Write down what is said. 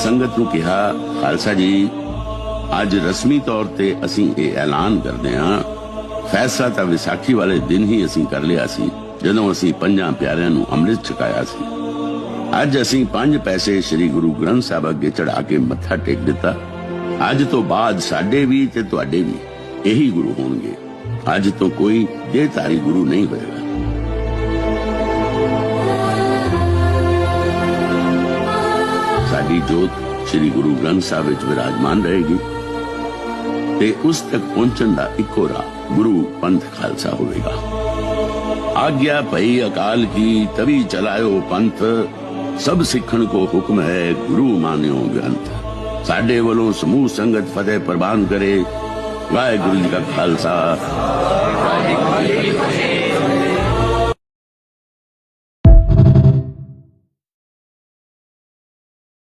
संगत नूं कहा, खालसा जी अज रस्मी तौर ते असीं ये ऐलान करदे हां, फैसला तां विसाखी वाले दिन ही असीं कर लिया सी जदों असीं पंजां प्यारियां नूं अमृत छकाया सी। अज असीं 5 पैसे श्री गुरु ग्रंथ साहिब अगे चढ़ा के मत्था टेक दिता। अज तो बाद साडे भी ते तुहाडे भी यही गुरु होणगे। अज तो कोई देहधारी गुरु नहीं होएगा। साडी जोत श्री गुरु ग्रंथ साहिब विच विराजमान रहेगी ते उस तक पहुंचण दा इक्को राह गुरु पंथ खालसा होवेगा। आज्ञा भई अकाल की तभी चलायो पंथ, सब सिखण को हुक्म है गुरु मान्यो ग्रंथ। साडे वालों समूह संगत फतेह प्रवान करे। वाहिगुरू जी का खालसा, वाहिगुरू जी की फतेह।